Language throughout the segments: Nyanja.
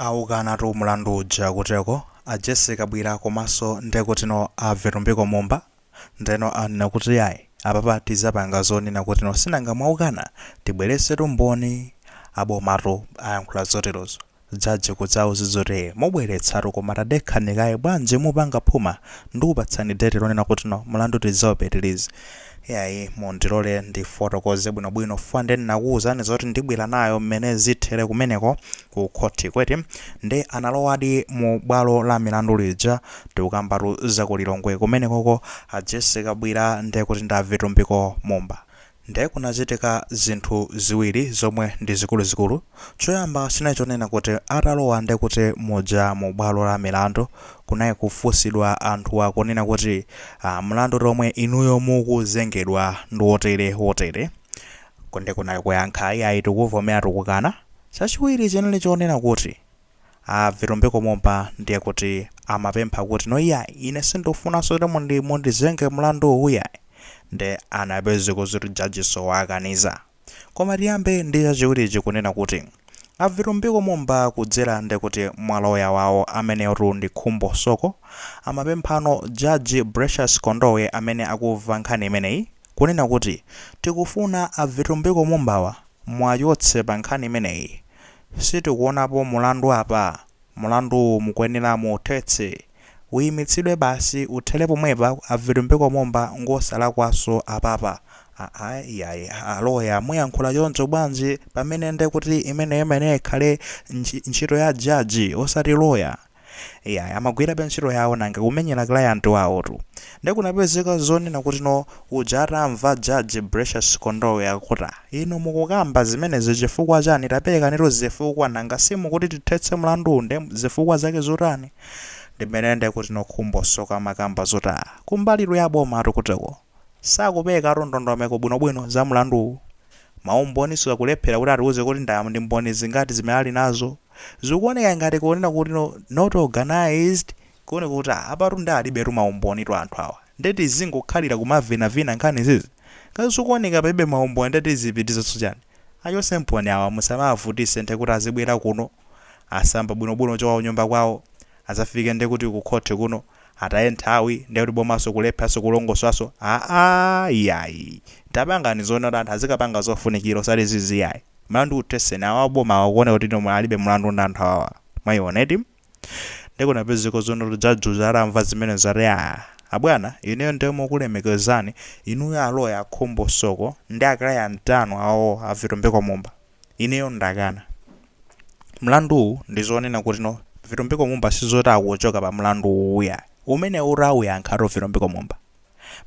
Wakanatu Mulandu uja kuteko Jessica bwira komanso ndekutino avetumbiko Mumba ndeno anena kuti yayi apapa tizapanga zonena kuti sinanga mwaukana tibweresetu mboni abomatu ayankhula zoterozo jaji kudzawo zizote mobweretsatu koma tadekhanikaye bwanji mupanga phuma ndikupatsani dete lonena kuti Mulandu tidzawapitiriza yayi mondilole ndifotokoze bwinobwino fande nakuwuzani zoti ndibwera nayo mmene zithere kumeneko ku Khothi kweti ndi analowadi mu bwalo la milandu lija tikukambatu zakulilongwe kumenekoko Jessica bwira ndekuti ndavetumbiko Mumba nde kunachitika zinthu ziwiri zomwe ndi zikuluzikulu. Choyamba sinachonena kuti atalowa ndekuti muja mu bwalo la milandu kunayi kufunsidwa anthu akunena kuti mlandu lomwe inuyo mukuzengedwa ndi wotere konde kunayi kuyankha yayi tikuvomera tikukana. Chachiwiri chenali chonena kuti avetumbiko Mumba ndiye kuti amapempha kuti yayi ine sindifunanso kuti mundizenge mlandu uyayi nde anapezeka kuti jajiso wakaniza. Koma tiyambe ndi chachiwiri kunena kuti avetumbiko Mumba kudzera ndekuti mwaloya wawo amene ndi Khumbo Soko amapemphano Jaji Precious Kondowe amene akuva nkhani imeneyi kunena kuti tikufuna avetumbiko Mumbawa mwachotse pa nkhani imeneyi. Sitikuonapo mulandu apa, mulandu mukuyenera mu Athetse uyimitsidwe basi uthere pomwepa avetumbiko Mumba ngosalakwaso apapa. Yayi aloya muyankhula choncho bwanji pamene ndekuti imene ikhale ntchito ya jaji osati loya. Yayi amagwirabe ntchito yawo nanga kumenyera client wawotu. Nde kunapezeka zonena kuti uja atamva Jaji Precious Kondowe akuti ino mukukamba zimenezi chifukwa chani tapereka nero zifukwa nanga simukuti tithetse mlandu nde zifukwa zake zotani. Ndimene ndekuti Khumbo Soko amakamba zoti kumbaliro ya boma kuteko sakupeka ndondomeko bwinobwino za mlandu. Maumboni sakulephera kuti atiuze kuti ndi mboni zingati zimene ali nazo zikuoneka ngati kunena kuti not organized kuone kuti apatu ndi alibetu maumboni to anthu awa ndeti zingokhalira kumavinavina nkhani zizi kazi zikuoneka palibe maumboni ndeti zipitiza chani achonse mboni awa musamavutise nte kuti azibwera kuno asamba bwinobwino chowawo nyumba kwawo azafike ndekuti ku Khothi kuno ataye nthawi ndekuti bomaso kulephaso kulongosaso yayi tapangani zona anthu azikapanga zofunikira osati zizi yayi mlandu utheseni awa boma wakuona kuti alibe mlandu ndi anthu awa mwayioneti. Ndikunapezeka zono jaji aramva zimene zati abwana ineyo ndemo kulemekezani inuyo aloya Khumbo Soko ndi aclient anu awo avetumbiko Mumba ineyo ndakana. Mlandu ndizonena kuti avetumbiko Mumba sizoti akuchoka pa mlandu uya umene uyankha avetumbiko Mumba.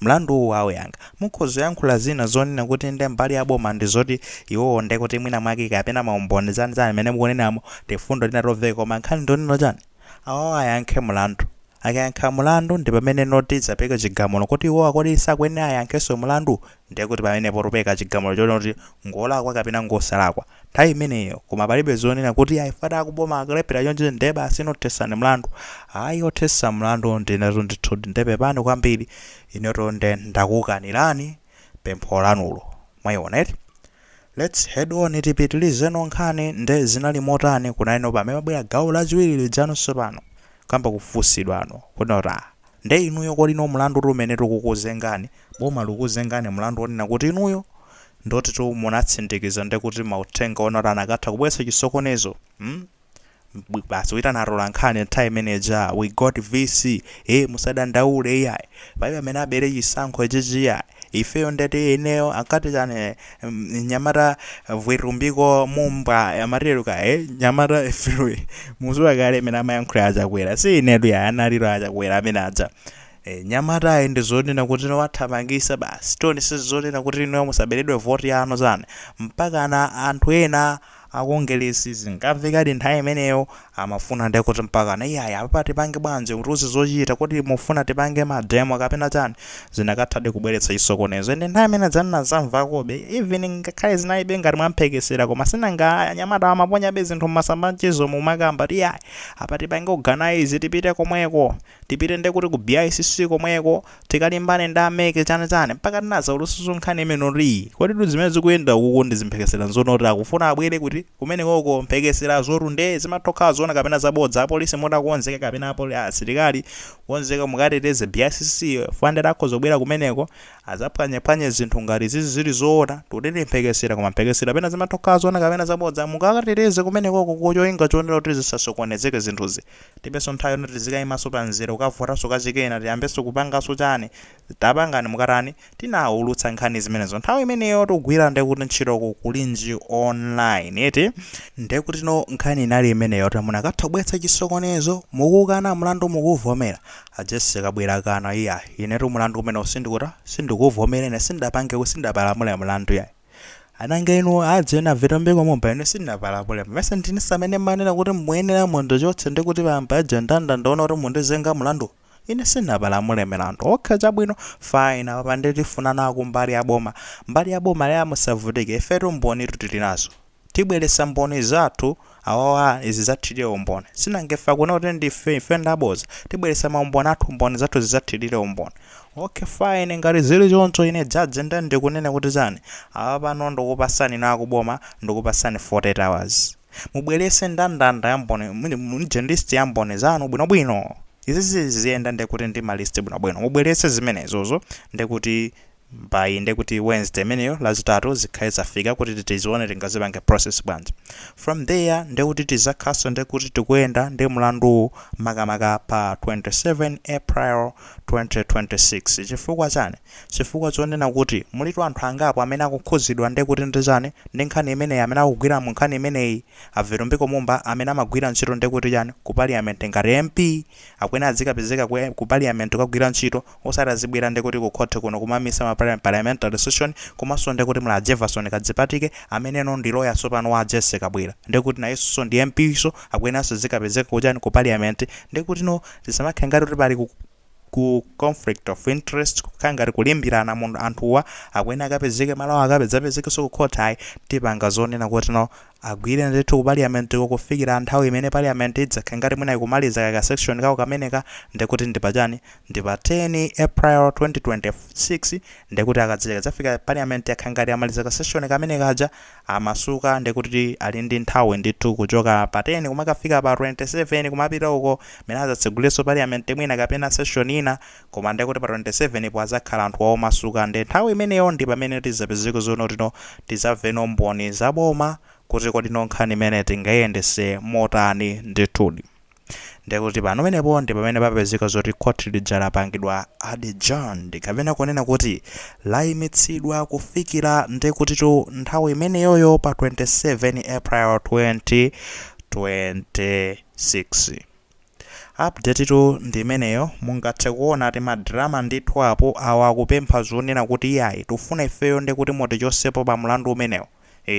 Mlandu wawoyanga mukhozo yankhula zina zonena kuti nde mbali ya boma ndizoti iwo ndekuti mwina mwake kapena maumboni zani amene mukunenamo tifundo linatoveka koma nkhani ndonena chani awo ayankhe mlandu. Akayankha mlandu ndi pamene noti zapeka chigamulo kuti iwo akoti sakwenera ayankhenso mlandu ndekuti pamene potopeka chigamulo choti ngolakwa kapena ngosalakwa nthawi imeneyo. Koma palibe zonena kuti ayifata akuboma akalephera choncho ndeba asinothesani mlandu othesa mlandu ndinetu ndithu ndepepani kwambiri ineto nde ndakukanirani pempho lanulo mwayioneti. Let's head on tipitilize nkhani nde zinali motani kunayino pamene mabwera gawo lachiwiri lijanonso pano kamba kufunsidwa kuti nde inuyo kodi mlandu umene tikukuzengani boma likuzengani mlandu onena kuti inuyo ndoti munatsindikiza ndekuti mauthenga ona anakatha kubweretsa chisokonezo basi uitanatola nkhani nthawi imeneja we got VC musadandaule yayi palibe amene abere chisankho ichichi yayi ifeyo ndeti ineyo akati chane nyamata avetumbiko Mumba amateruka nyamata ifewe muzuwa kale amene amayankhula achakwera si inetu yayi analiro achakwera amene aja nyamata ndi zonena kuti wathamangisa basi toni sizonena kuti inuyo musaberedwe voti yanu zane mpaka anthu ena akongelesi zingamvikadi nthawi imeneyo amafuna ndekuti mpaka iyayi apapa tipange bwanji kuti uzizochita kuti mufuna tipange mademo kapena chani zinakathadi kubweretsa chisokonezo ende nthawi imene zanazamvakobe even ngakhale zinalibe ngati mwamphekesera koma sinanga nyamata amaponyabe zinthu mmasambanchizo mumakamba ti iyayi apa tipange organize tipite komweko tipite ndekuti ku BICC komweko tikalimbane ndi ameke chani mpaka tinaza ulususu nkhani imene kodi zimene zikuyenda uku ndi zimphekesera nzonoti akufuna abwere kuti kuti kumene koko mphekesera zorunde zimatokhala zona kapena zabodza apolisi motakonzeka kapena asilikali konzeka mukateteze BICC 400 akhoza kubwera kumeneko azaphwanyaphwanya zinthu ngati zili zoona tutete mphekesera koma mphekesera kapena zimatokhala zona kapena zabodza mukateteze kumeneko kuchoinga chonera kuti zisasokonezeke zinthuzi tipenso nthawi yonati zikayimaso pa nzira ukavotaso kachikena tiyambenso kupangaso chani tapangani mukatani tinaulutsa nkhani zimenezo nthawi imeneyo tugwira ndekuti ntchito kulinji online eti ndekuti no nkhani inali imeneyo kuti munakatha kubwetsa chisokonezo mukukana mulandu mukuvomera Athetse kabwera kana iya inetu mulandu umene sindikuvomera ine sindapange sindapalamula mulandu yayi ananga inu adzena vitombeko Mumba ine sindapalamula mese ndinisamene manena kuti muyenera mondo chotse ndekuti pamba ajendanda ndaona kuti mundizenga mulandu ine sinapalamule milandu okha chabwino fine apa nditifuna nako mbali ya boma lya musavutike ifetu mboni tutinazo tibweresa mboni zathu awawa izi zathirire umboni sinangefa kuna kuti ndife ndaboza tibweresa maumboni athu mboni zathu zizathirire umboni okay fine ngati zili choncho ine judge ndikunena kuti chani apa pano ndikupasani nako boma ndikupasani 48 hours mubwerese ndandanda ya mboni mujendist ya mboni zanu bwinobwino izi ziyenda ndekuti ndi malist bwinobwino mubwerese zimenezozo ndekuti ndekuti Wednesday meneyo lazitatu zikhale zafika kuti tizione tingazipange process bwanji from there ndekuti tizakhaso ndekuti tikuyenda ndi mulandu makamaka pa 27 April 2026 chifukwa chani chifukwa chonena kuti mulitu anthu angapo amene akukhuzidwa ndekuti ndi chani ndi nkhani imeneyi amene akugwira mu nkhani imeneyi Athetse Mumba amene amagwira ntchito ndekuti chani ku parliament ngati MP akwena azikapezeka ku parliament kugwira ntchito osati azibwera ndekuti ku Khothi kuno kumamisa parliamentary session komanso ndekuti mula Jefferson Kadzipatike amene ndi lawyer sopano wa Athetse kabwera ndekuti nayenso ndi MP so akwenaso zikapezeka kuchani ku parliament ndekuti no tisamakhe ngati kuti pali ku conflict of interest kukangari kulimbirana mundu anthuwa akwena akapezeke malo akapezeke so ku Khothi ayi tipanga zonena kuti no agwire ndithu ku parliament kufikira nthawi imene parliament idzakhe ngati mwina ikumaliza ka section kawo kameneka ndekuti ndipachani ndipa 10 April 2026 ndekuti akadzeka zafika parliament yakhe ngati amaliza ka section kameneka aja amasuka ndekuti ali ndi nthawi ndithu kuchoka pa 10 kumakafika pa 27 kumapita uko mena azatseguleso parliament mwina kapena session ina koma ndekuti pa 27 po azakhala anthu awo masuka ndi nthawi imeneyo ndi pamene tizapezeke zono tino tizaveno mboni zaboma kuti kodi nkhani imene tingayendese motani ndithudi ndekuti pano menepo ndi pamene papezeka zoti Khothi lija lapangidwa adjourn ndikapena kunena kuti layimitsidwa kufikira ndekuti nthawi imeneyoyo pa 27 April 2026 update tu ndi imeneyo mungathe kuona ati madrama ndithu apo awa kupempha zonena kuti yayi tufuna ifeyo ndekuti moti chosepo pa mulandu umenewo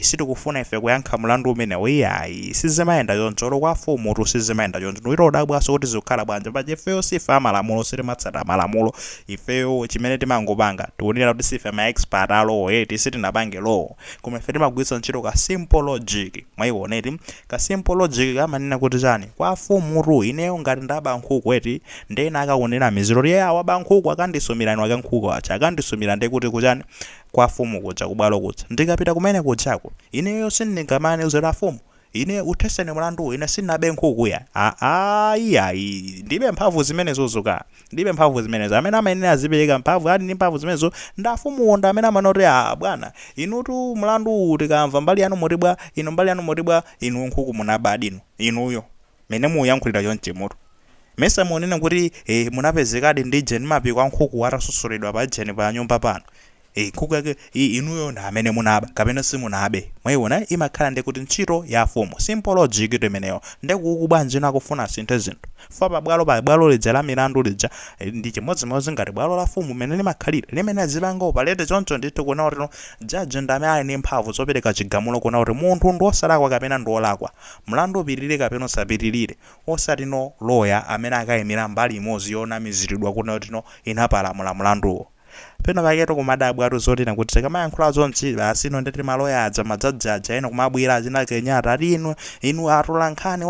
sitikufuna ife kuyankha mulandu umenewo iyayi sizimayenda choncho kwa fumu tu sizimayenda choncho nuiroda bwaso kuti zikukhala bwanja paje ifeyo sife amalamulo sitimatsata malamulo ifeyo chimene timangopanga tikunena kuti sife ma expert alo tisitinapange law koma ife timagwiritsa ntchito ka simple logic mwayiwoneti ka simple logic kamanena kuti chani kwa fumu tu ineyo ngati ndaba nkhuku eti ndena akakunena miziro ya awa nkhuku akandisumira ino akankhuku acha akandisumira ndekuti kuchani kwa fumu kuja kubwalo kuja ndikapita kumene kujako ineyo sindingamane uzera fumu ine uthesene mulandu ine sinabe nkhuku ya iyayi ndibe mphamvu zimenezo zoka ndibe mphamvu zimenezo amene amayenera azipereka mphamvu ali ndi mphamvu zimenezo ndafumu onda amene amanoti bwana inutu mulandu tikamva mbali yanu motibwa inu mbali yanu motibwa inu nkhuku munabadi inuyo mene muyankhulira chonchi mutu mesa muonena kuti munapezekadi ndi jeni mapiko nkhuku atasusulidwa pa jeni pa nyumba pano nkhuku yake inuyo ndi amene munaba kapena simunabe mwayiona imakhala ndekuti ntchito ya fumu simple logic imeneyo ndekuku bwanji nakufuna sinthe zinthu fa pabwalo lija la milandu lija ndi chimodzimodzi ngati bwalo la fumu mene limakhalira limene azilanga palete choncho ndithu kuna kuti judge ndi amene ali ndi mphamvu zopereka chigamulo kuna kuti munthu ndi osalakwa kapena ndi olakwa mlandu upitirire kapena usapitirire osati no lawyer amene akayimira mbali imodzi yonamiziridwa kuna kuti no inapalamula mlanduwo pena paketo kumadabwa atuzotina kuti tikamayankhula zonchi asino ndeti maloya adza madzajaja ino kumabwira achina kenyata ati inu atula nkhani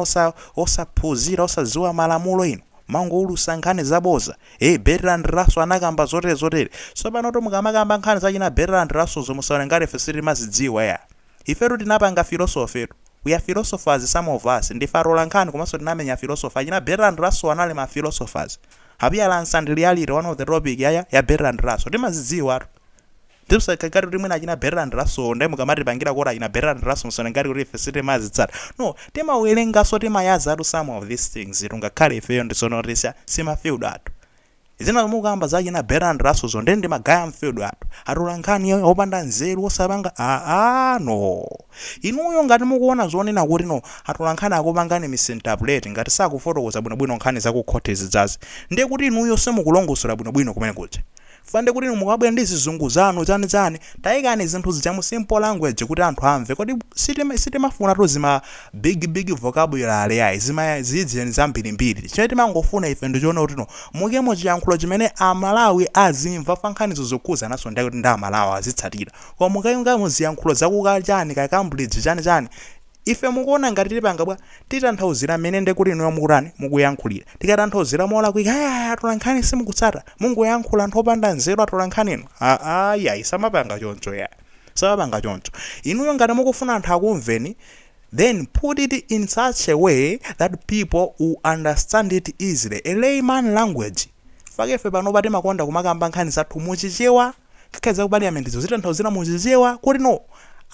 osaphunzira osadziwa malamulo ino mangoulusa nkhani zaboza Bertrand Raso anakamba zotere so pano to mukamakamba nkhani zachina Bertrand Raso zomusaone ngati ife sitili mazidziwa ya ifetu tinapanga filosofi We are philosophers, some of us. Ndife atolankhani komanso tinamenya philosopher. Achina Bertrand Russell anali ma philosophers. Appearance and reality, one of the topic ya Bertrand Russell. Timazidziwa. Tipsakakati kuti mwina achina Bertrand Russell ndiye mukamati pangira kuti achina Bertrand Russell sonengati kuti ife sitimazitsata. No, timawerengaso timayazatu some of these things. Tungakhale ifeyo ndisonotisya simafield atu. Zina mukamba za achina Bertrand Russell ndende magaya mfield atu. Atolankhani opanda nzeru osapanga no. Inuyo ngati mukuona zonena kuti no atolankhani akupangani misinterpret ngati sakufotokoza bwinobwino nkhani za ku Khothi zidzazi. Ndiye kuti inuyo simukulongosora bwinobwino kumene kuja. Fande kuti mukabwera ndi zizungu zanu chani tayikani zinthu zija mu simple language kuti anthu amve kodi sitimafuna to zima big vocabulary yayi zima zidzeni zambirimbiri chimene timangofuna ife ndichoona kuti no mukemo chiyankhulo chimene amalawi azimva fankhanizo zokhuza naso ndiye kuti ndi amalawi azitsatira koma mukayunga mu ziyankhulo zakuka chani ka Cambridge chani ife mukuona ngati tipanga bwa titanthauzira mmene ndi kuti inoyo mukutani mukuyankhulira tikatanthauzira mola kuika atolankhani simukutsata mungoyankhula anthu opanda nzeru atolankhani yayi samapanga choncho samapanga choncho inuyo ngati mukufuna anthu akumveni then put it in such a way that people will understand it easily, a layman language. Fakefe pano timakonda kumakamba nkhani zathu muchichewa kakaza ku parliament zitanthauzira muchichewa kuti no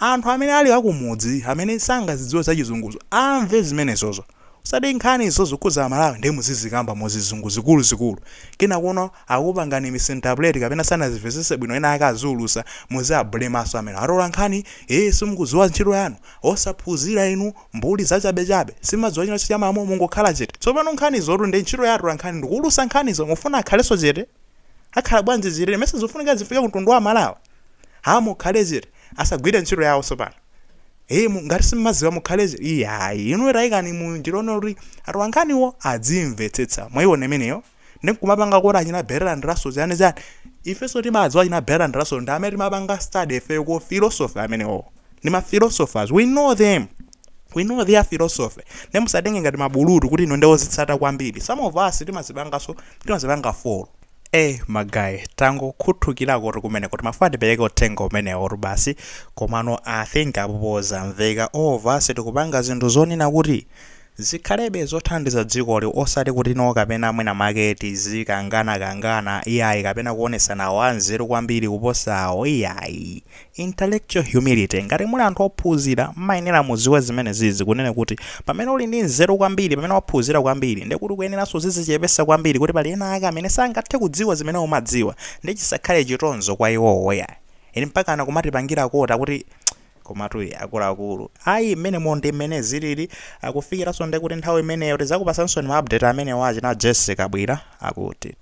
anthu amene ali akumudzi amene sangazidziwe za chizunguzo amve zimenezozo usati nkhani zokhuza amalawi ndi muzizikamba muzizungu zikulu kena kuno akupangani misinterpret kapena sanazivesese bwino ena akazulusa muzablemaso amene atolankhani simukudziwa ntchito yanu osaphunzira inu mbuli zachabechabe simadziwa chino chiyamamo mungokhala chete tsopano nkhani zotu ndi ntchito ya atolankhani ndikulusa nkhanizo mufuna akhaleso chete akhala bwanji chete mese zofunika zifike mtundu wa Malawi mukhale chete asagwire ntchito yawo sopano ngati simaziwa mukhale iyayi inu tayikani mundirono kuti atolankhaniwo adzimvetsetsa mwayiona imeneyo ndikumapanga kuti achina Bertrand Russell chani ifenso timadziwa achina Bertrand Russell ndi amene timapanga study ife ku philosophy amenewo ndi ma philosophers we know them, we know their philosophy nemusatenge ngati mabulutu kuti ino ndewozitsata kwambiri some of us timazipanga follow magayi tango khuthukirako kuti kumene kuti mafati peyeke uthenga umenewo kuti basi komano I think apopoza mveka ovasi tikupanga zinthu zonena kuti zikhalebe zothandiza dzikoli osati kuti no kapena mwina maketi zikangana iyayi kapena kuonesana wanzeru kwambiri kuposawo iyayi intellectual humility ngati muli anthu ophunzira mayenera muziwe zimene zizi kunene kuti pamene uli ndi nzeru kwambiri pamene waphunzira kwambiri ndi kuti kuyeneranso zizichepesa kwambiri kuti pali ena ake amene sangathe kudziwa zimene umadziwa ndi chisakhale chitonzo kwa iwowo yayi ine mpaka anakumatipangira kota kuti komatu akuluakulu mmene monde mmene zilili akufikiraso ndi kuti nthawi imeneyo tizakupasanso ni ma update amene wachi na Jessica bwira akuti